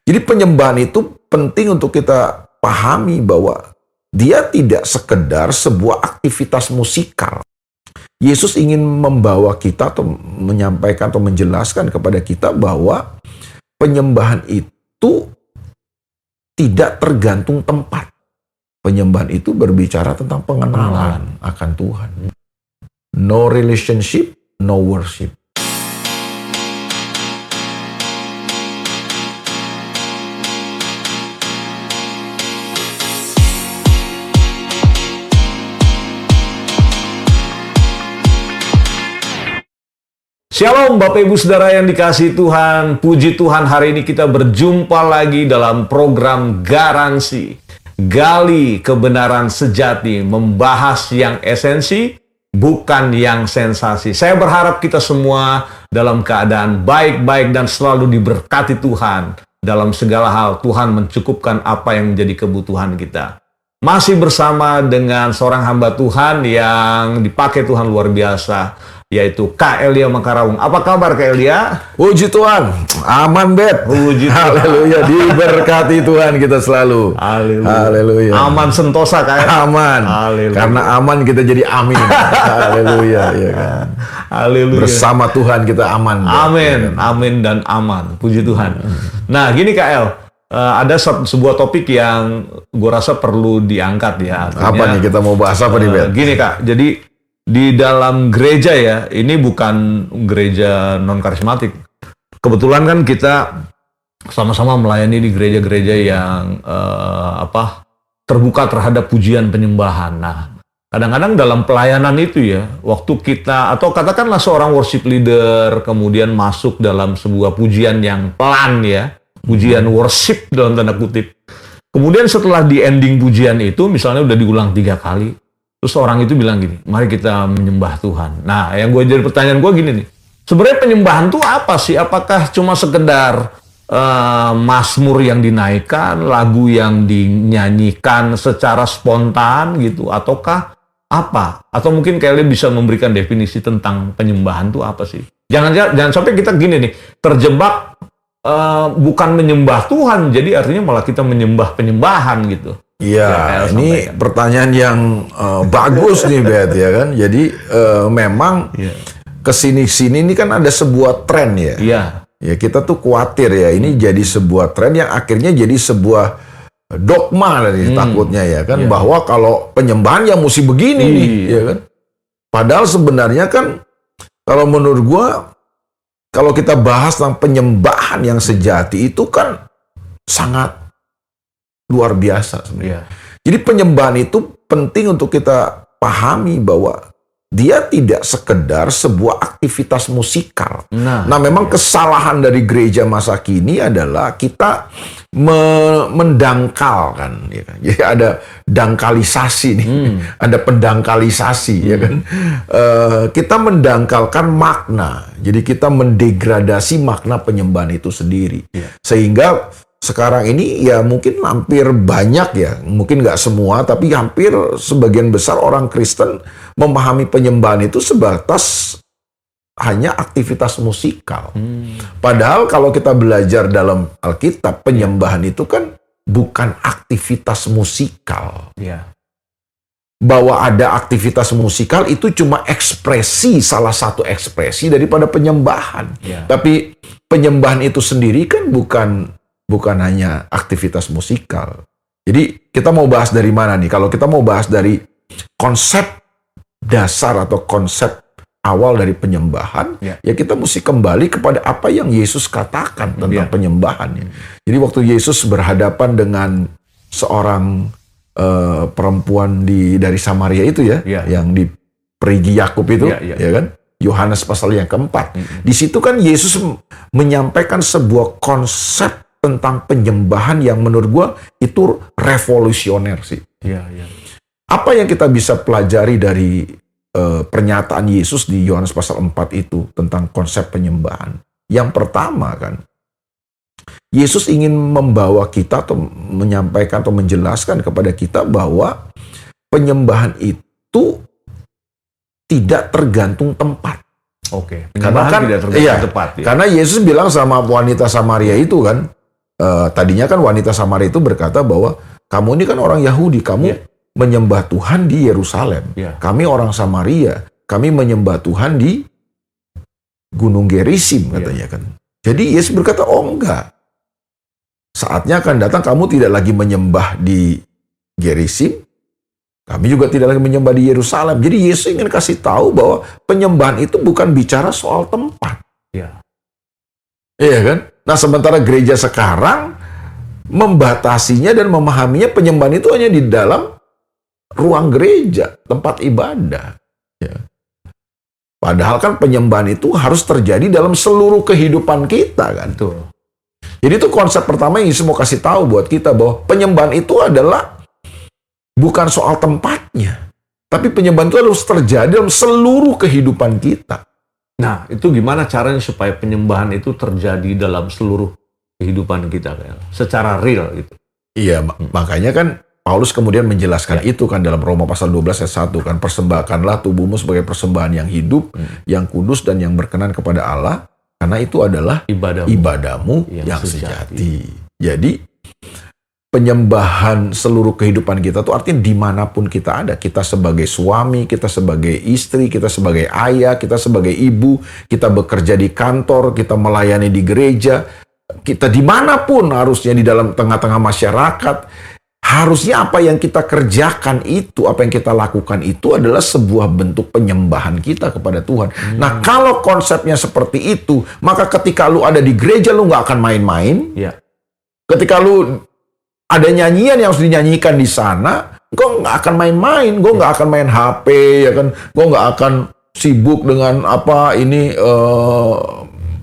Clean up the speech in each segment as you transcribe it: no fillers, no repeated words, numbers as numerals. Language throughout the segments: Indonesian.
Jadi penyembahan itu penting untuk kita pahami bahwa dia tidak sekedar sebuah aktivitas musikal. Yesus ingin membawa kita atau menyampaikan atau menjelaskan kepada kita bahwa penyembahan itu tidak tergantung tempat. Penyembahan itu berbicara tentang pengenalan akan Tuhan. No relationship, no worship. Shalom Bapak Ibu Saudara yang dikasihi Tuhan, puji Tuhan hari ini kita berjumpa lagi dalam program Garansi. Gali kebenaran sejati, membahas yang esensi, bukan yang sensasi. Saya berharap kita semua dalam keadaan baik-baik dan selalu diberkati Tuhan. Dalam segala hal Tuhan mencukupkan apa yang menjadi kebutuhan kita. Masih bersama dengan seorang hamba Tuhan yang dipakai Tuhan luar biasa, yaitu Kak Elia Makarawung. Apa kabar Kak Elia? Puji Tuhan, aman Bet. Puji Tuhan. Haleluya, diberkati Tuhan kita selalu. Haleluya. Aman sentosa Kak. Aman. Haleluya. Karena aman kita jadi amin. Haleluya, ya kan. Haleluya. Bersama Tuhan kita aman. Amin, amin dan aman. Puji Tuhan. Nah, gini Kak El, ada sebuah topik yang gue rasa perlu diangkat ya. Artinya, apa nih kita mau bahas apa nih Bet? Gini Kak, jadi di dalam gereja ya, ini bukan gereja non-karismatik. Kebetulan kan kita sama-sama melayani di gereja-gereja yang terbuka terhadap pujian penyembahan. Nah, kadang-kadang dalam pelayanan itu ya, waktu kita, atau katakanlah seorang worship leader, kemudian masuk dalam sebuah pujian yang pelan ya, pujian worship dalam tanda kutip. Kemudian setelah di ending pujian itu, misalnya udah diulang 3 kali, terus orang itu bilang gini, mari kita menyembah Tuhan. Nah, yang jadi pertanyaan gue gini nih, sebenarnya penyembahan itu apa sih? Apakah cuma sekedar mazmur yang dinaikkan, lagu yang dinyanyikan secara spontan gitu, ataukah apa? Atau mungkin kalian bisa memberikan definisi tentang penyembahan itu apa sih? Jangan sampai kita gini nih, terjebak bukan menyembah Tuhan, jadi artinya malah kita menyembah penyembahan gitu. Iya, ini pertanyaan yang bagus nih Bet ya kan. Jadi memang kesini-sini ini kan ada sebuah tren ya. Iya. Ya kita tuh khawatir ya ini jadi sebuah tren yang akhirnya jadi sebuah dogma dari takutnya ya kan, bahwa kalau penyembahan ya mesti begini nih ya kan. Padahal sebenarnya kan kalau menurut gua kalau kita bahas tentang penyembahan yang sejati itu kan sangat luar biasa sebenarnya. Jadi penyembahan itu penting untuk kita pahami bahwa dia tidak sekedar sebuah aktivitas musikal. Nah memang kesalahan dari gereja masa kini adalah kita mendangkalkan, ya kan? Jadi ada dangkalisasi nih, ada pendangkalisasi, ya kan? Kita mendangkalkan makna, jadi kita mendegradasi makna penyembahan itu sendiri, sehingga sekarang ini ya mungkin hampir banyak ya, mungkin nggak semua, tapi hampir sebagian besar orang Kristen memahami penyembahan itu sebatas hanya aktivitas musikal. Padahal kalau kita belajar dalam Alkitab, penyembahan itu kan bukan aktivitas musikal. Bahwa ada aktivitas musikal itu cuma ekspresi, salah satu ekspresi daripada penyembahan. Tapi penyembahan itu sendiri kan bukan hanya aktivitas musikal. Jadi kita mau bahas dari mana nih? Kalau kita mau bahas dari konsep dasar atau konsep awal dari penyembahan, ya kita mesti kembali kepada apa yang Yesus katakan tentang penyembahan. Jadi waktu Yesus berhadapan dengan seorang perempuan dari Samaria itu ya, yang di perigi Yakub itu, ya kan? Yohanes pasal yang keempat. Di situ kan Yesus menyampaikan sebuah konsep tentang penyembahan yang menurut gua itu revolusioner sih. Apa yang kita bisa pelajari dari pernyataan Yesus di Yohanes pasal 4 itu tentang konsep penyembahan? Yang pertama kan, Yesus ingin membawa kita atau menyampaikan atau menjelaskan kepada kita bahwa penyembahan itu tidak tergantung tempat. Karena kan tidak tergantung tempat. Karena Yesus bilang sama wanita Samaria itu kan, tadinya kan wanita Samaria itu berkata bahwa kamu ini kan orang Yahudi, kamu menyembah Tuhan di Yerusalem. Kami orang Samaria, kami menyembah Tuhan di Gunung Gerizim katanya kan. Jadi Yesus berkata, oh enggak. Saatnya akan datang kamu tidak lagi menyembah di Gerizim, kami juga tidak lagi menyembah di Yerusalem. Jadi Yesus ingin kasih tahu bahwa penyembahan itu bukan bicara soal tempat. Iya kan? Nah, sementara gereja sekarang membatasinya dan memahaminya penyembahan itu hanya di dalam ruang gereja, tempat ibadah. Ya. Padahal kan penyembahan itu harus terjadi dalam seluruh kehidupan kita kan. Betul. Jadi itu konsep pertama yang Yesus mau kasih tahu buat kita bahwa penyembahan itu adalah bukan soal tempatnya, tapi penyembahan itu harus terjadi dalam seluruh kehidupan kita. Nah, itu gimana caranya supaya penyembahan itu terjadi dalam seluruh kehidupan kita, secara real gitu? Iya, makanya kan Paulus kemudian menjelaskan itu kan dalam Roma pasal 12 ayat 1 kan, persembahkanlah tubuhmu sebagai persembahan yang hidup, yang kudus dan yang berkenan kepada Allah, karena itu adalah ibadahmu yang sejati. Jadi penyembahan seluruh kehidupan kita tuh artinya dimanapun kita ada. Kita sebagai suami, kita sebagai istri, kita sebagai ayah, kita sebagai ibu, kita bekerja di kantor, kita melayani di gereja, kita dimanapun harusnya di dalam tengah-tengah masyarakat. Harusnya apa yang kita kerjakan itu, apa yang kita lakukan itu adalah sebuah bentuk penyembahan kita kepada Tuhan. Nah, kalau konsepnya seperti itu, maka ketika lu ada di gereja, lu nggak akan main-main. Ketika lu ada nyanyian yang harus dinyanyikan di sana, gue nggak akan main-main, gue nggak akan main HP, ya kan? Gue nggak akan sibuk dengan apa ini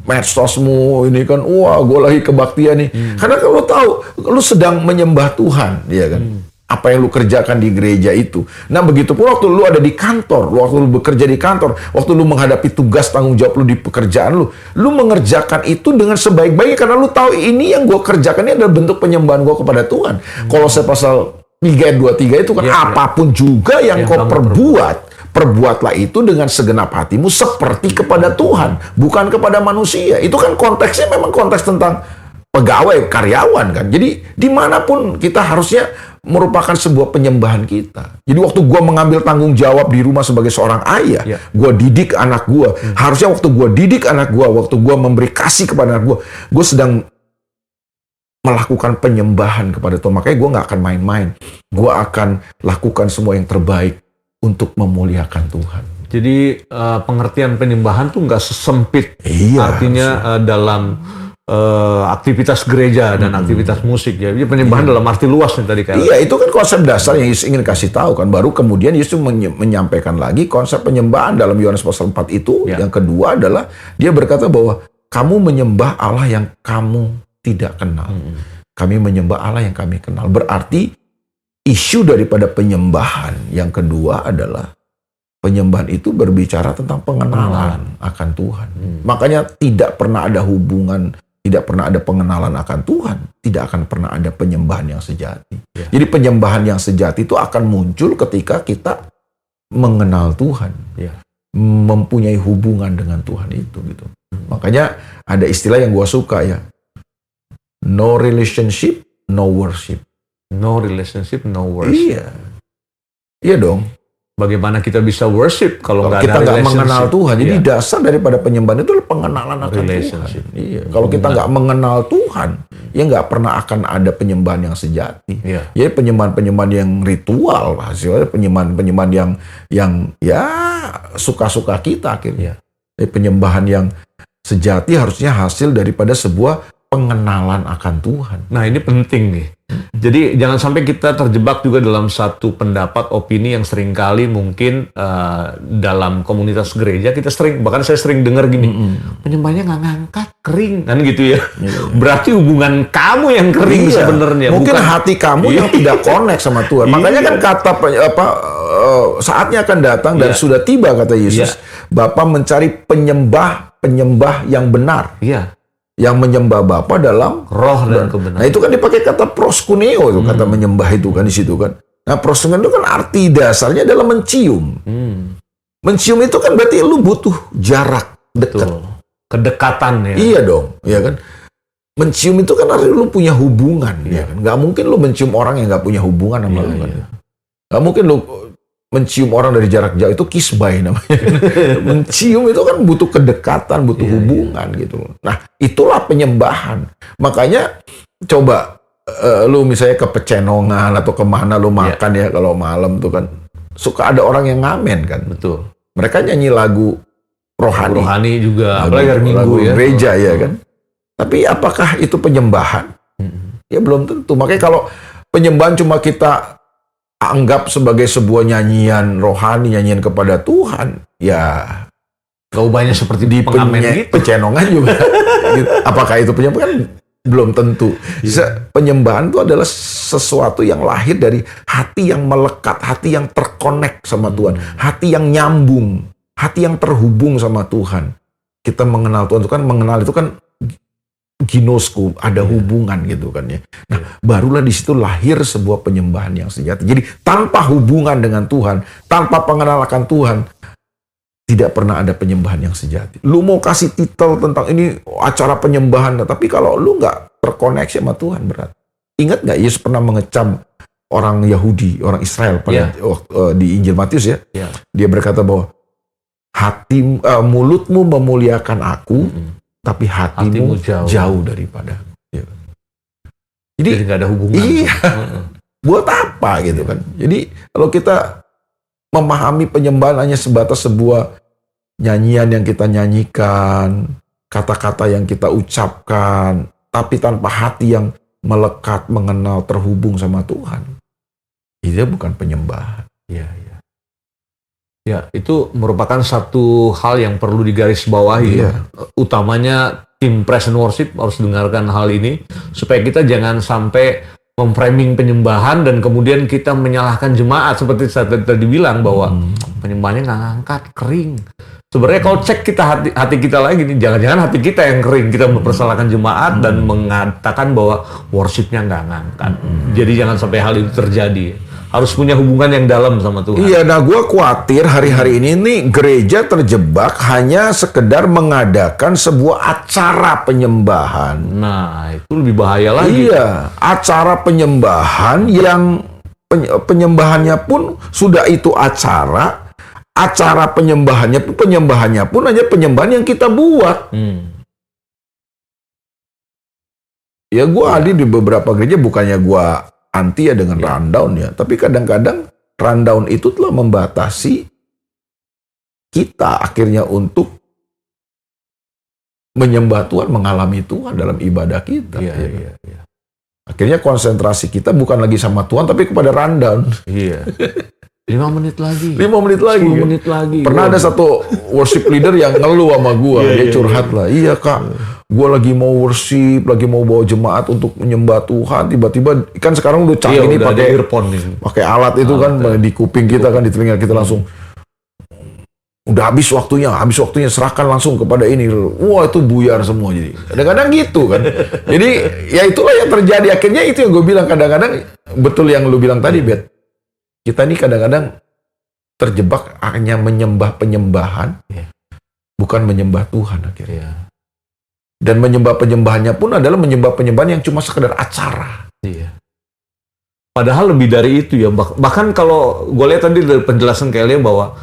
medsosmu ini kan, wah gue lagi kebaktian nih. Karena kalau tahu, lu sedang menyembah Tuhan, ya kan? Apa yang lu kerjakan di gereja itu. Nah, begitu pun waktu lu ada di kantor, waktu lu bekerja di kantor, waktu lu menghadapi tugas tanggung jawab lu di pekerjaan lu mengerjakan itu dengan sebaik-baiknya karena lu tahu ini yang gue kerjakan ini adalah bentuk penyembahan gue kepada Tuhan. Kolose pasal 3 ayat 23 itu kan apapun juga yang kau perbuatlah itu dengan segenap hatimu seperti kepada Tuhan, bukan kepada manusia. Itu kan konteksnya memang konteks tentang pegawai, karyawan kan. Jadi dimanapun kita harusnya merupakan sebuah penyembahan kita. Jadi waktu gue mengambil tanggung jawab di rumah sebagai seorang ayah, gue didik anak gue. Harusnya waktu gue didik anak gue, waktu gue memberi kasih kepada anak gue sedang melakukan penyembahan kepada Tuhan. Makanya gue nggak akan main-main. Gue akan lakukan semua yang terbaik untuk memuliakan Tuhan. Jadi pengertian penyembahan tuh nggak sesempit. Artinya dalam aktivitas gereja dan aktivitas musik ya. Jadi penyembahan dalam arti luas nih tadi kan. Iya, itu kan konsep dasar yang Yesus ingin kasih tahu kan. Baru kemudian Yesus menyampaikan lagi konsep penyembahan dalam Yohanes pasal 4 itu. Yang kedua adalah dia berkata bahwa kamu menyembah Allah yang kamu tidak kenal. Kami menyembah Allah yang kami kenal. Berarti isu daripada penyembahan yang kedua adalah penyembahan itu berbicara tentang pengenalan akan Tuhan. Makanya tidak pernah ada hubungan, tidak pernah ada pengenalan akan Tuhan, tidak akan pernah ada penyembahan yang sejati. Jadi penyembahan yang sejati itu akan muncul ketika kita mengenal Tuhan, mempunyai hubungan dengan Tuhan itu gitu. Makanya ada istilah yang gua suka ya, no relationship, no worship. No relationship, no worship. Iya dong. Bagaimana kita bisa worship kalau nggak ada kita nggak mengenal Tuhan? Jadi Iya. dasar daripada penyembahan itu adalah pengenalan akan Tuhan. Iya. Kalau kita nggak mengenal Tuhan, ya nggak pernah akan ada penyembahan yang sejati. Iya. Ya penyembahan-penyembahan yang ritual, hasilnya penyembahan-penyembahan yang ya suka-suka kita akhirnya. Penyembahan yang sejati harusnya hasil daripada sebuah pengenalan akan Tuhan. Nah, ini penting nih. Jadi jangan sampai kita terjebak juga dalam satu pendapat opini yang seringkali mungkin dalam komunitas gereja kita sering, bahkan saya sering dengar gini, penyembahnya nggak ngangkat, kering kan gitu ya. Berarti hubungan kamu yang kering sebenarnya. Mungkin bukan hati kamu yang tidak connect sama Tuhan. Makanya kan kata saatnya akan datang dan sudah tiba kata Yesus. Bapa mencari penyembah yang benar. Iya. Yang menyembah Bapa dalam roh dan kebenaran. Nah, itu kan dipakai kata proskuneo itu, kata menyembah itu kan di situ kan. Nah, proskuneo itu kan arti dasarnya adalah mencium. Mencium itu kan berarti lu butuh jarak dekat. Betul. Kedekatan ya. Iya dong, ya kan. mencium itu kan artinya lu punya hubungan, ya kan? Nggak mungkin lu mencium orang yang nggak punya hubungan sama lu kan. Nggak mungkin lu mencium orang dari jarak jauh, itu kiss by namanya. Mencium itu kan butuh kedekatan, butuh hubungan gitu. Nah, itulah penyembahan. Makanya coba lu misalnya ke Pecenongan atau kemana lu makan ya kalau malam tuh kan suka ada orang yang ngamen kan. Betul. Mereka nyanyi lagu rohani. Rohani juga, apalagi hari Minggu lagu ya. gereja ya kan. Tapi apakah itu penyembahan? Ya belum tentu. Makanya kalau penyembahan cuma kita anggap sebagai sebuah nyanyian rohani, nyanyian kepada Tuhan, ya gak ubahnya seperti di pengamen gitu. Pecenongan juga. Gitu. Apakah itu penyembahan? Belum tentu. Penyembahan itu adalah sesuatu yang lahir dari hati yang melekat, hati yang terkonek sama Tuhan, hati yang nyambung, hati yang terhubung sama Tuhan. Kita mengenal Tuhan itu kan, mengenal itu kan ginosku, ada hubungan gitu kan ya. Nah, barulah di situ lahir sebuah penyembahan yang sejati. Jadi tanpa hubungan dengan Tuhan, tanpa pengenalan akan Tuhan, tidak pernah ada penyembahan yang sejati. Lu mau kasih titel tentang ini acara penyembahan, tapi kalau lu nggak terkoneksi sama Tuhan berat. Ingat nggak Yesus pernah mengecam orang Yahudi, orang Israel pada di Injil Matius ya? Dia berkata bahwa mulutmu memuliakan aku, tapi hatimu jauh daripada. Jadi nggak ada hubungan. Iya. Buat apa gitu kan? Jadi kalau kita memahami penyembahan hanya sebatas sebuah nyanyian yang kita nyanyikan, kata-kata yang kita ucapkan, tapi tanpa hati yang melekat, mengenal, terhubung sama Tuhan, itu bukan penyembahan. Ya, itu merupakan satu hal yang perlu digarisbawahi. Utamanya tim Praise and Worship harus dengarkan hal ini supaya kita jangan sampai memframing penyembahan dan kemudian kita menyalahkan jemaat seperti saya tadi bilang bahwa penyembahannya nggak ngangkat, kering. Sebenarnya kalau cek kita hati kita lagi nih, jangan-jangan hati kita yang kering, kita mempersalahkan jemaat dan mengatakan bahwa worshipnya nggak ngangkat. Jadi jangan sampai hal itu terjadi. Harus punya hubungan yang dalam sama Tuhan. Iya, nah gue khawatir hari-hari ini nih gereja terjebak hanya sekedar mengadakan sebuah acara penyembahan. Nah, itu lebih bahaya lagi. Iya, acara penyembahan yang penyembahannya pun sudah itu acara penyembahannya pun hanya penyembahan yang kita buat. Ya gue hadir di beberapa gereja, bukannya gue anti ya dengan rundown ya, tapi kadang-kadang rundown itu telah membatasi kita akhirnya untuk menyembah Tuhan, mengalami Tuhan dalam ibadah kita. Akhirnya konsentrasi kita bukan lagi sama Tuhan, tapi kepada rundown. 5 menit lagi. 5 menit lagi. 10 menit lagi. Pernah ada satu worship leader yang ngeluh sama gue, dia curhat lah. Iya kak, gue lagi mau worship, lagi mau bawa jemaat untuk menyembah Tuhan, tiba-tiba kan sekarang udah canggih nih pakai alat itu kan di kuping kita kan, di telinga kita langsung. Udah habis waktunya serahkan langsung kepada ini. Wah itu buyar semua jadi. Kadang-kadang gitu kan. Jadi ya itulah yang terjadi. Akhirnya itu yang gue bilang, kadang-kadang betul yang lu bilang tadi, Bet. Kita ini kadang-kadang terjebak hanya menyembah penyembahan, bukan menyembah Tuhan akhirnya. Dan menyembah penyembahannya pun adalah menyembah penyembahan yang cuma sekedar acara. Padahal lebih dari itu ya. Bahkan kalau gue lihat tadi dari penjelasan Kelly bahwa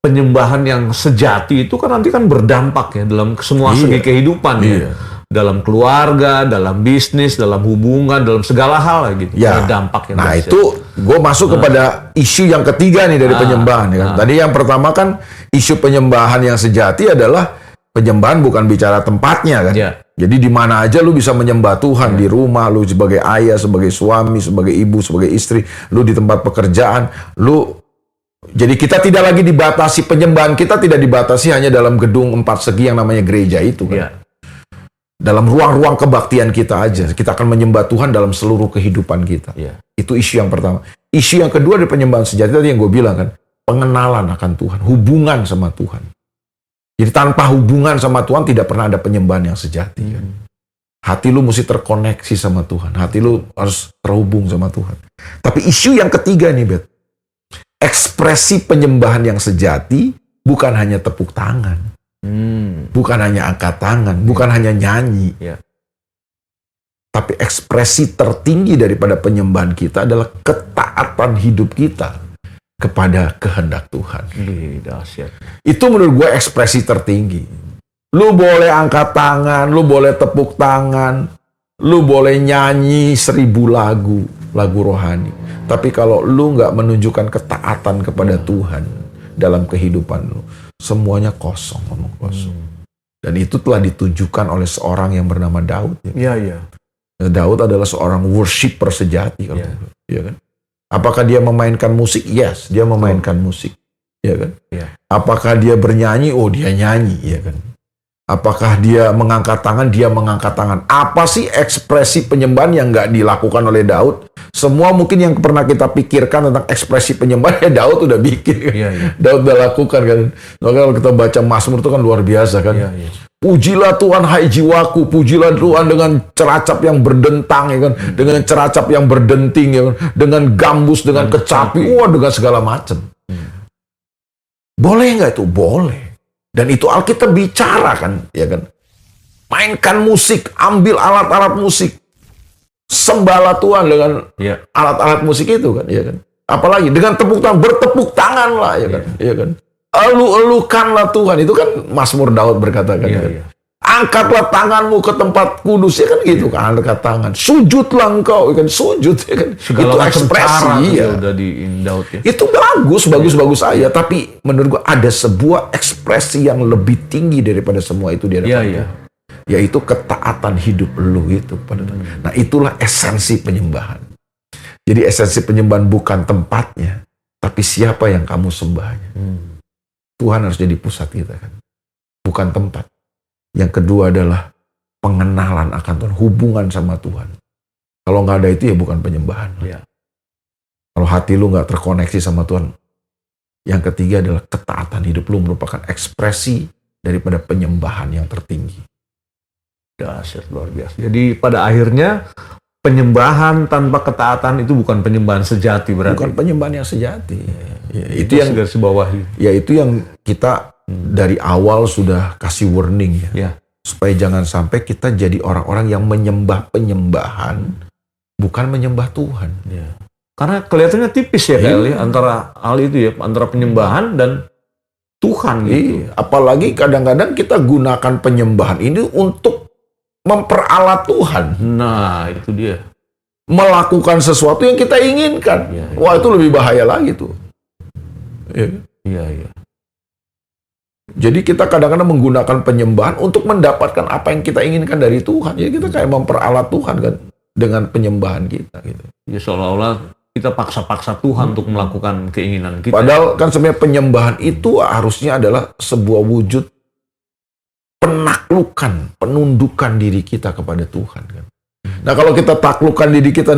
penyembahan yang sejati itu kan nanti kan berdampak ya dalam semua segi kehidupan ya. Dalam keluarga, dalam bisnis, dalam hubungan, dalam segala hal lah gitu. Ada dampak yang itu gue masuk kepada isu yang ketiga nih dari penyembahan ya kan. Tadi yang pertama kan isu penyembahan yang sejati adalah penyembahan bukan bicara tempatnya kan. Jadi di mana aja lu bisa menyembah Tuhan, di rumah lu sebagai ayah, sebagai suami, sebagai ibu, sebagai istri, lu di tempat pekerjaan, jadi kita tidak lagi dibatasi, penyembahan kita tidak dibatasi hanya dalam gedung 4 segi yang namanya gereja itu kan. Dalam ruang-ruang kebaktian kita aja, kita akan menyembah Tuhan dalam seluruh kehidupan kita. Itu isu yang pertama. Isu yang kedua dari penyembahan sejati tadi yang gue bilang kan, pengenalan akan Tuhan, hubungan sama Tuhan. Jadi tanpa hubungan sama Tuhan tidak pernah ada penyembahan yang sejati. Kan? Hati lu mesti terkoneksi sama Tuhan, hati lu harus terhubung sama Tuhan. Tapi isu yang ketiga nih, Bet, ekspresi penyembahan yang sejati bukan hanya tepuk tangan. Bukan hanya angkat tangan, bukan hanya nyanyi. Tapi ekspresi tertinggi daripada penyembahan kita adalah ketaatan hidup kita kepada kehendak Tuhan. Dahsyat. Itu menurut gue ekspresi tertinggi. Lu boleh angkat tangan, lu boleh tepuk tangan, lu boleh nyanyi 1000 lagu rohani. Tapi kalau lu nggak menunjukkan ketaatan kepada Tuhan dalam kehidupan lu, semuanya kosong, ngomong kosong. Dan itu telah ditujukan oleh seorang yang bernama Daud. Iya. Daud adalah seorang worshiper sejati, kalau ya kan? Apakah dia memainkan musik? Yes, dia memainkan musik, ya kan? Ya. Apakah dia bernyanyi? Oh, dia nyanyi, ya kan? Apakah dia mengangkat tangan? Dia mengangkat tangan. Apa sih ekspresi penyembahan yang nggak dilakukan oleh Daud? Semua mungkin yang pernah kita pikirkan tentang ekspresi penyembahan, ya Daud udah bikin, kan? Iya. Daud udah lakukan, kan? Maka kalau kita baca Mazmur itu kan luar biasa, kan? Iya. Pujilah Tuhan hai jiwaku, pujilah Tuhan dengan ceracap yang berdentang, ya kan? Dengan ceracap yang berdenting, ya kan? Dengan gambus, dengan kecapi, dengan segala macam. Boleh nggak itu? Boleh. Dan itu Alkitab bicara, kan, ya kan? Mainkan musik, ambil alat-alat musik, sembahlah Tuhan dengan alat-alat musik itu, kan, ya kan? Apalagi dengan tepuk tangan, bertepuk tangan lah, ya kan, ya kan? Elu-elukanlah Tuhan, itu kan Mazmur Daud berkata, kan? Angkatlah tanganmu ke tempat kudus, ya kan gitu, kan? Angkat tangan, sujudlah engkau, ya kan? Sujud, ya kan? Segala itu macam ekspresi, ya. Udah di Daud, ya. Itu bagus aja, tapi menurut gua ada sebuah ekspresi yang lebih tinggi daripada semua itu di hadapan Tuhan. Yaitu ketaatan hidup lu itu pada Tuhan. Nah, itulah esensi penyembahan. Jadi esensi penyembahan bukan tempatnya, tapi siapa yang kamu sembahnya. Tuhan harus jadi pusat kita, kan, bukan tempat. Yang kedua adalah pengenalan akan Tuhan, hubungan sama Tuhan. Kalau nggak ada itu ya bukan penyembahan. Kalau hati lu nggak terkoneksi sama Tuhan. Yang ketiga adalah ketaatan hidup lu merupakan ekspresi daripada penyembahan yang tertinggi. Dahsyat, luar biasa. Jadi pada akhirnya penyembahan tanpa ketaatan itu bukan penyembahan sejati, berarti. Bukan penyembahan yang sejati. Itu yang garis bawahi. Ya, itu yang kita dari awal sudah kasih warning, ya. Supaya jangan sampai kita jadi orang-orang yang menyembah penyembahan, bukan menyembah Tuhan. Karena kelihatannya tipis, ya, kali antara hal itu, ya, antara penyembahan dan Tuhan, gitu. Apalagi kadang-kadang kita gunakan penyembahan ini untuk memperalat Tuhan. Nah, itu dia. Melakukan sesuatu yang kita inginkan. Wah, itu lebih bahaya lagi tuh. Iya. Jadi kita kadang-kadang menggunakan penyembahan untuk mendapatkan apa yang kita inginkan dari Tuhan. Jadi kita kayak memperalat Tuhan, kan, dengan penyembahan kita, gitu. Ya, seolah-olah kita paksa-paksa Tuhan untuk melakukan keinginan kita. Padahal kan sebenarnya penyembahan itu harusnya adalah sebuah wujud penaklukan, penundukan diri kita kepada Tuhan, kan. Nah, kalau kita taklukkan diri kita,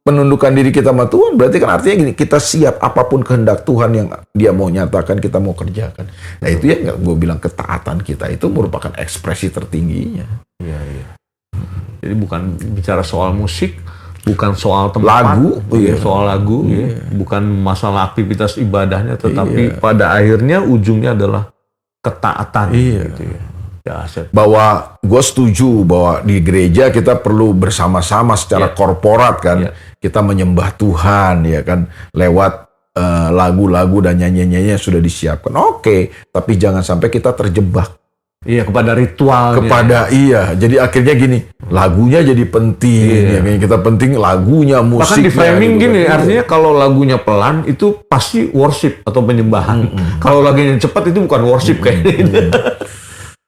penundukan diri kita sama Tuhan, berarti kan artinya gini, kita siap apapun kehendak Tuhan yang Dia mau nyatakan, kita mau kerjakan. Nah, itu ya gue bilang ketaatan kita itu merupakan ekspresi tertingginya. Jadi bukan bicara soal musik, bukan soal tempat, soal lagu, bukan masalah aktivitas ibadahnya, tetapi pada akhirnya ujungnya adalah ketaatan. Gitu, ya. Bahwa gue setuju bahwa di gereja kita perlu bersama-sama secara korporat, kan, kita menyembah Tuhan, ya kan, lewat lagu-lagu dan nyanyian-nyanyian yang sudah disiapkan. Oke, tapi jangan sampai kita terjebak kepada ritualnya. Jadi akhirnya gini, lagunya jadi penting, ya, kita penting lagunya, musiknya. Bahkan di framing gitu, gini, artinya kalau lagunya pelan itu pasti worship atau penyembahan. Kalau lagunya cepat itu bukan worship kayaknya.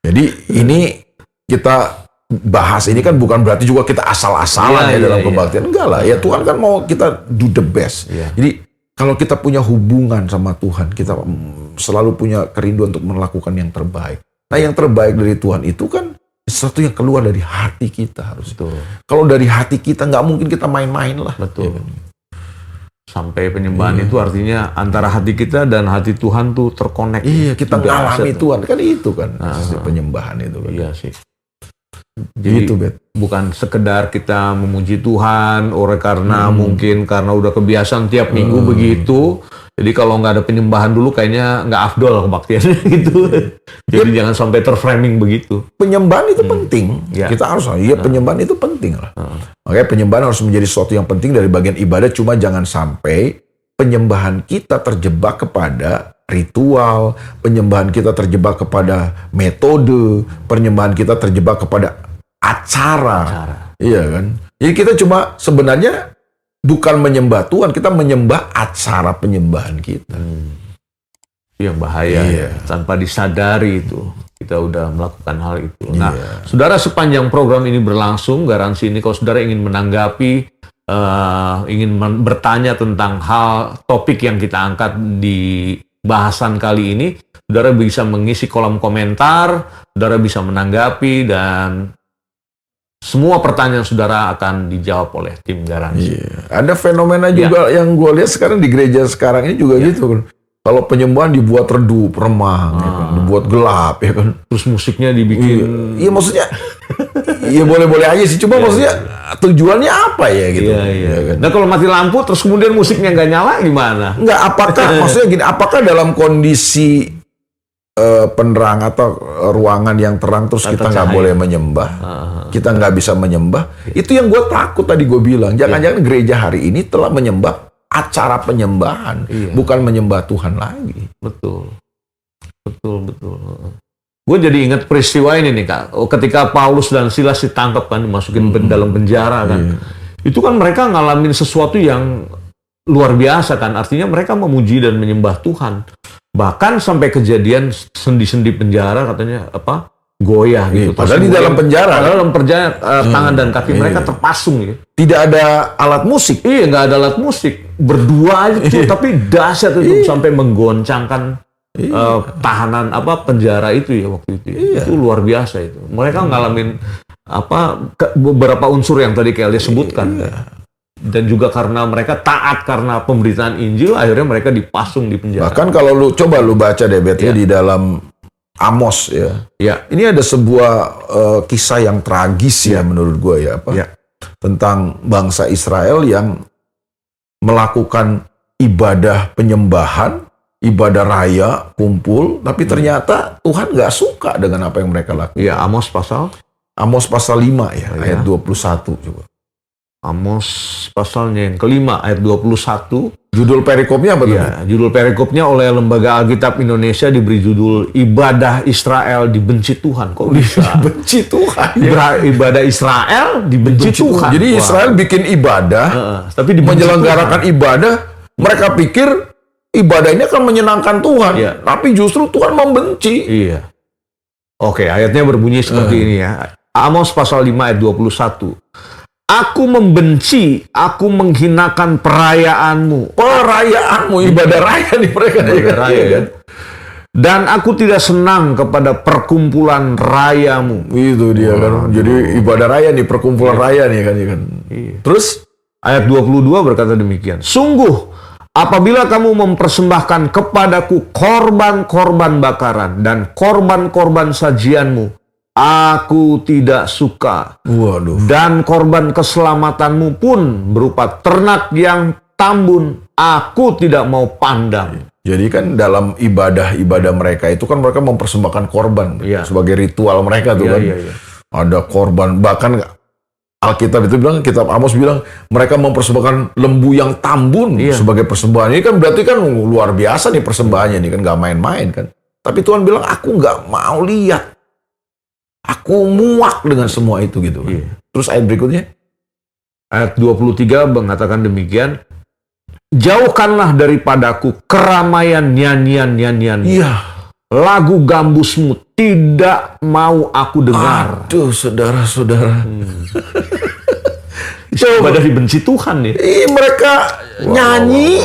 Jadi ini kita bahas ini kan bukan berarti juga kita asal-asalan dalam kebaktian. Enggak lah, ya Tuhan kan mau kita do the best. Jadi kalau kita punya hubungan sama Tuhan, kita selalu punya kerinduan untuk melakukan yang terbaik. Nah, yang terbaik dari Tuhan itu kan sesuatu yang keluar dari hati kita harus. Kalau dari hati kita nggak mungkin kita main-main lah. Betul. Sampai penyembahan itu artinya antara hati kita dan hati Tuhan tuh terkonek. Kita mengalami Tuhan, kan itu kan penyembahan itu, kan. Iya sih. Jadi gitu, bukan sekedar kita memuji Tuhan oleh karena mungkin karena udah kebiasaan tiap minggu begitu, Jadi kalau nggak ada penyembahan dulu kayaknya nggak afdol kebaktiannya gitu. Jadi jangan sampai terframing begitu. Penyembahan itu penting. Ya. Kita harus, penyembahan itu penting lah. Makanya penyembahan harus menjadi sesuatu yang penting dari bagian ibadah. Cuma jangan sampai penyembahan kita terjebak kepada ritual, penyembahan kita terjebak kepada metode, penyembahan kita terjebak kepada acara. Iya kan? Jadi kita cuma sebenarnya bukan menyembah Tuhan, kita menyembah acara penyembahan kita. Yang bahaya ya. Tanpa disadari itu kita udah melakukan hal itu. Nah, saudara, sepanjang program ini berlangsung, garansi ini kalau saudara ingin menanggapi, ingin bertanya tentang hal topik yang kita angkat di bahasan kali ini, saudara bisa mengisi kolom komentar, saudara bisa menanggapi, dan semua pertanyaan saudara akan dijawab oleh tim garansi. Ada fenomena juga yang gue lihat sekarang di gereja sekarang ini juga gitu. Kalau penyembahan dibuat redup, remang, ya kan? Dibuat gelap, ya kan. Terus musiknya dibikin. Iya maksudnya, iya boleh-boleh aja sih. Cuma maksudnya tujuannya apa ya gitu? Ya kan? Nah kalau mati lampu terus kemudian musiknya nggak nyala gimana? Nggak, apakah maksudnya gini? Apakah dalam kondisi penerang atau ruangan yang terang terus kita nggak boleh menyembah, kita nggak bisa menyembah? Itu yang gue takut tadi gue bilang. Jangan-jangan gereja hari ini telah menyembah acara penyembahan, bukan menyembah Tuhan lagi. Betul. Gue jadi ingat peristiwa ini nih Kak. Ketika Paulus dan Silas ditangkap kan, dimasukin dalam penjara kan. Itu kan mereka ngalamin sesuatu yang luar biasa kan. Artinya mereka memuji dan menyembah Tuhan. Bahkan sampai kejadian sendi-sendi penjara katanya goyah gitu. Padahal di dalam penjara. Padahal dalam penjara tangan dan kaki mereka terpasung gitu. Tidak ada alat musik. Iya, nggak ada alat musik. Berdua aja tuh, tapi dahsyat itu sampai menggoncangkan tahanan penjara itu ya waktu itu. Itu luar biasa itu. Mereka ngalamin beberapa unsur yang tadi Kelly sebutkan. Dan juga karena mereka taat karena pemberitaan Injil, akhirnya mereka dipasung di penjara. Bahkan kalau lu baca deh di dalam Amos ya. Ini ada sebuah kisah yang tragis ya menurut gue ya tentang bangsa Israel yang melakukan ibadah penyembahan, ibadah raya, kumpul, tapi ternyata Tuhan nggak suka dengan apa yang mereka lakukan. Iya, Amos pasal 5 ya, ayat 21 coba. Amos pasalnya yang kelima ayat 21. Judul perikopnya apa tuh? Judul perikopnya oleh Lembaga Alkitab Indonesia diberi judul Ibadah Israel dibenci Tuhan. Kok bisa? Benci Tuhan. Ibadah Israel dibenci Tuhan. Jadi Israel bikin ibadah, tapi menyelenggarakan ibadah, mereka pikir ibadah ini akan menyenangkan Tuhan, tapi justru Tuhan membenci. Iya. Oke, ayatnya berbunyi seperti ini ya. Amos pasal 5 ayat 21. Aku membenci, aku menghinakan perayaanmu. Ibadah raya nih mereka. Ibadah raya kan? Dan aku tidak senang kepada perkumpulan rayamu. Itu dia kan. Jadi ibadah raya nih, perkumpulan raya nih kan. Terus ayat 22 berkata demikian. Sungguh, apabila kamu mempersembahkan kepadaku korban-korban bakaran dan korban-korban sajianmu, aku tidak suka. Waduh. Dan korban keselamatanmu pun berupa ternak yang tambun, aku tidak mau pandang. Jadi kan dalam ibadah mereka itu kan mereka mempersembahkan korban sebagai ritual mereka tuh kan. Ada korban, bahkan Alkitab itu bilang, kitab Amos bilang mereka mempersembahkan lembu yang tambun sebagai persembahan. Ini kan berarti kan luar biasa nih persembahannya nih kan, nggak main-main kan. Tapi Tuhan bilang aku nggak mau lihat. Aku muak dengan semua itu gitu. Terus ayat berikutnya. Ayat 23 mengatakan demikian. Jauhkanlah daripadaku keramaian nyanyian-nyanyian. Lagu gambusmu tidak mau aku dengar. Aduh, saudara-saudara. Ibadah dibenci Tuhan nih. Mereka nyanyi.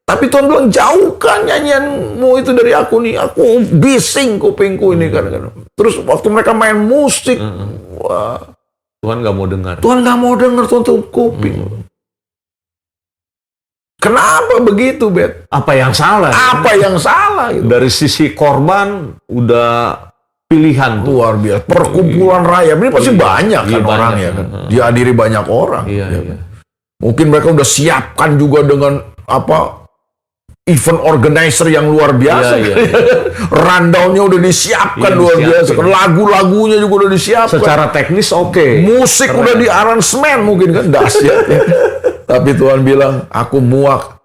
Tapi Tuhan bilang, jauhkan nyanyianmu itu dari aku nih. Aku bising kupingku ini kan. Terus waktu mereka main musik, wah, Tuhan nggak mau dengar. Tuhan nggak mau dengar, Tuhan tutup kuping. Kenapa begitu, Bet? Apa yang salah? Apa yang salah? Gitu. Dari sisi korban, udah pilihan tuh. Luar biasa. Perkumpulan raya, ini pasti banyak kan orang ya kan. Dihadiri banyak orang. Mungkin mereka udah siapkan juga dengan event organizer yang luar biasa. Iya. Rundown-nya udah disiapkan Iya, luar disiapin. biasa. Lagu-lagunya juga udah disiapkan. Secara teknis oke. Musik udah di aransemen mungkin kan dahsyat. Ya. Tapi Tuhan bilang, aku muak,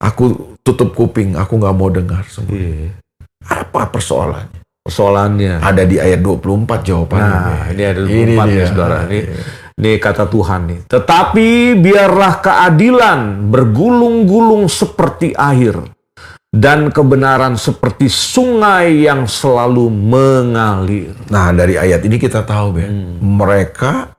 aku tutup kuping, aku nggak mau dengar semua. Iya. Apa persoalannya? Persoalannya. Ada di ayat 24 jawabannya. Nah, ini ada Ini 24 nih, dia. saudara. Ini kata Tuhan nih. Tetapi biarlah keadilan bergulung-gulung seperti air, dan kebenaran seperti sungai yang selalu mengalir. Nah, dari ayat ini kita tahu, Ben, mereka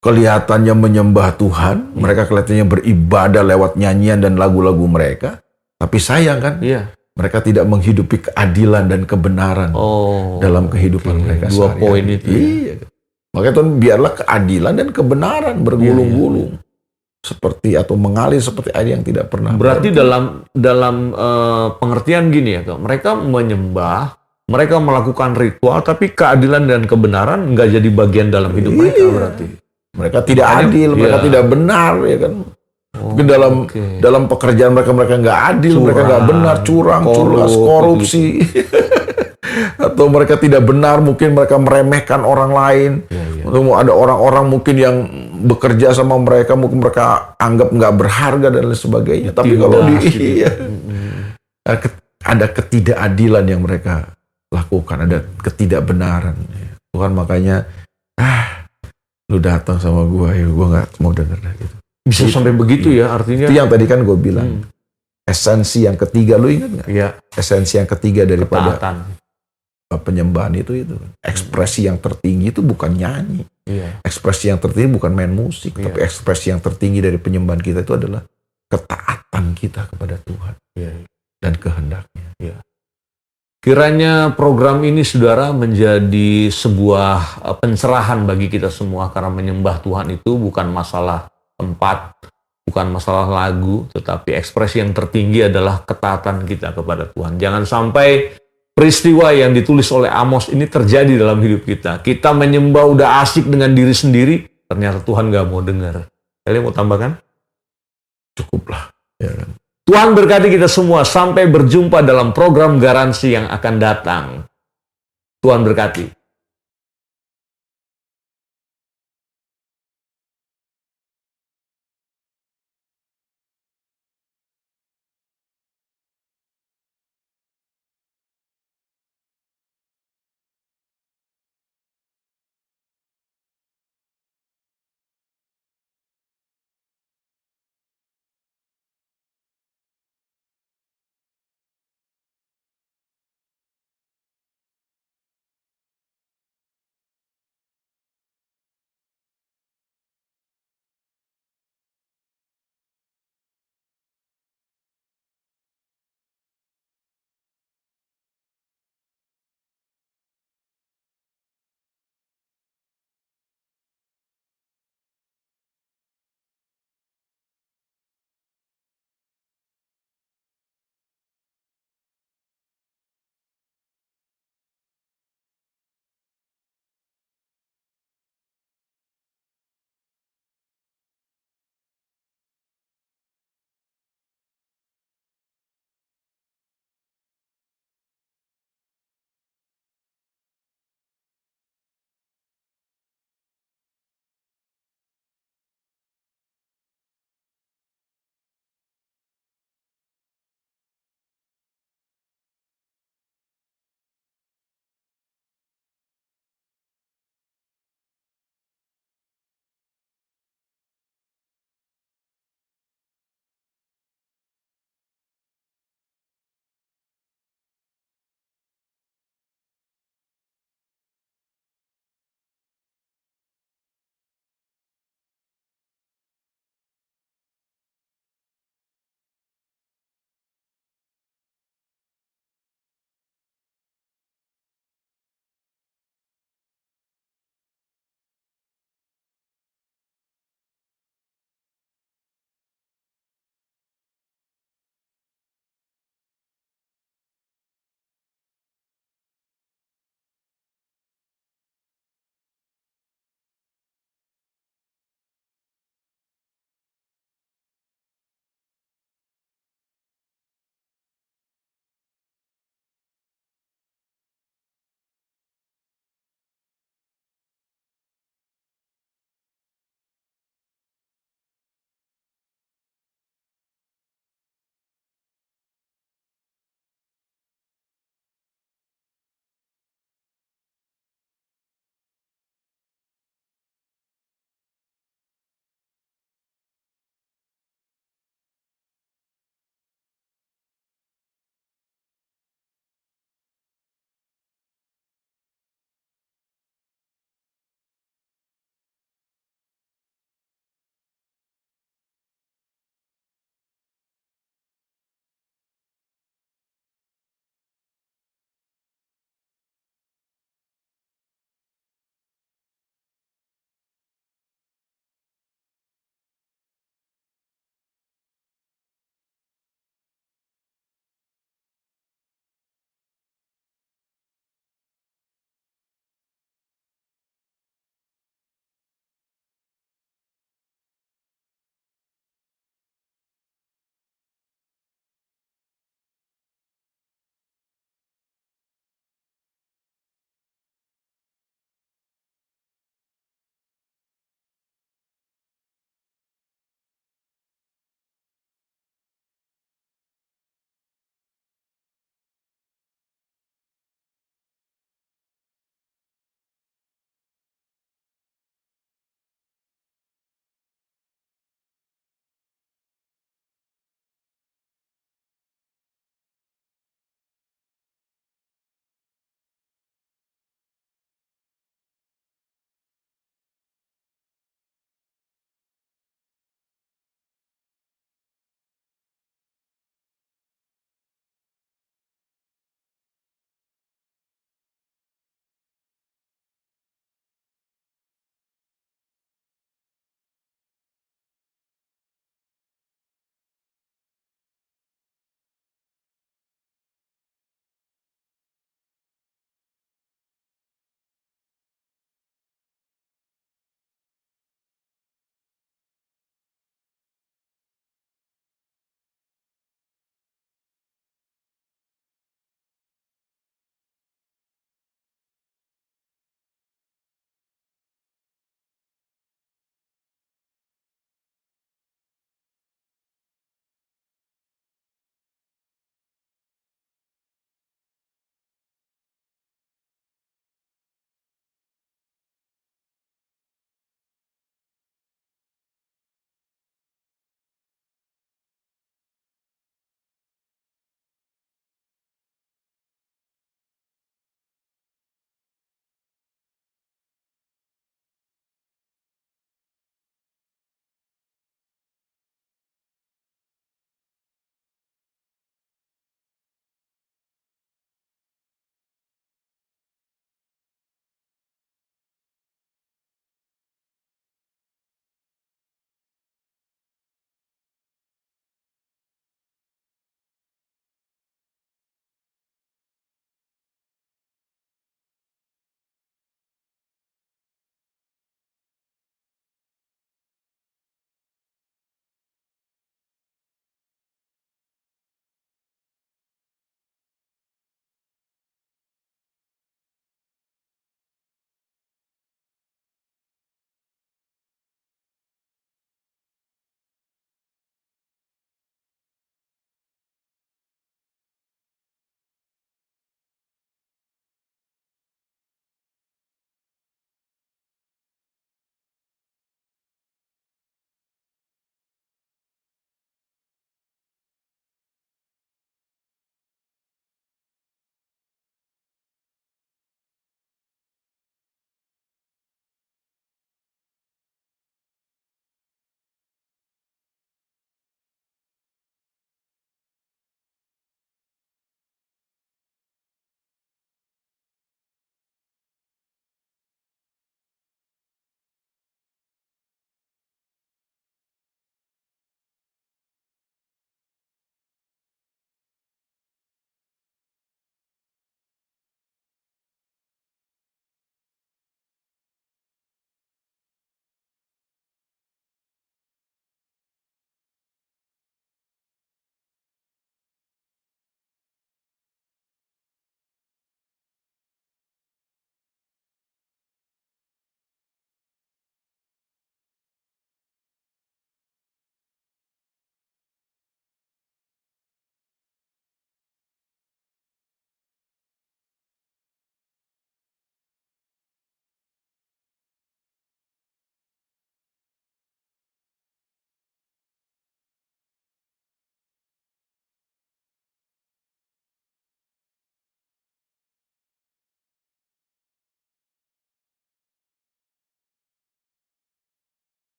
kelihatannya menyembah Tuhan, mereka kelihatannya beribadah lewat nyanyian dan lagu-lagu mereka, tapi sayang kan, Iya. mereka tidak menghidupi keadilan dan kebenaran dalam kehidupan mereka Dua sehari-hari. poin itu. Iya. Makanya Tuhan, biarlah keadilan dan kebenaran bergulung-gulung seperti atau mengalir seperti air yang tidak pernah. Berarti dalam pengertian gini ya, Kak. Mereka menyembah, mereka melakukan ritual, tapi keadilan dan kebenaran nggak jadi bagian dalam hidup mereka berarti. Mereka tidak Makanya, adil, mereka iya. tidak benar, ya kan. Mungkin dalam pekerjaan mereka nggak adil, mereka nggak benar, curang, culas, korupsi. Atau mereka tidak benar, mungkin mereka meremehkan orang lain. Atau ada orang-orang mungkin yang bekerja sama mereka, mungkin mereka anggap nggak berharga dan lain sebagainya. Tapi kalau ada ketidakadilan yang mereka lakukan, ada ketidakbenaran. Tuhan makanya, lu datang sama gua, ya gua nggak mau denger gitu. Bisa sampai begitu ya artinya. Itu yang tadi kan gue bilang. Esensi yang ketiga, lu ingat nggak? Iya. Esensi yang ketiga daripada Ketaatan. penyembahan itu. Ekspresi yang tertinggi itu bukan nyanyi. Iya. Ekspresi yang tertinggi bukan main musik. Tapi ekspresi yang tertinggi dari penyembahan kita itu adalah ketaatan kita kepada Tuhan. Dan kehendaknya. Kiranya program ini, saudara, menjadi sebuah pencerahan bagi kita semua, karena menyembah Tuhan itu bukan masalah tempat, bukan masalah lagu, tetapi ekspresi yang tertinggi adalah ketaatan kita kepada Tuhan. Jangan sampai peristiwa yang ditulis oleh Amos ini terjadi dalam hidup kita. Kita menyembah udah asik dengan diri sendiri, ternyata Tuhan gak mau dengar. Kalian mau tambahkan? Cukuplah. Ya kan? Tuhan berkati kita semua. Sampai berjumpa dalam program garansi yang akan datang. Tuhan berkati.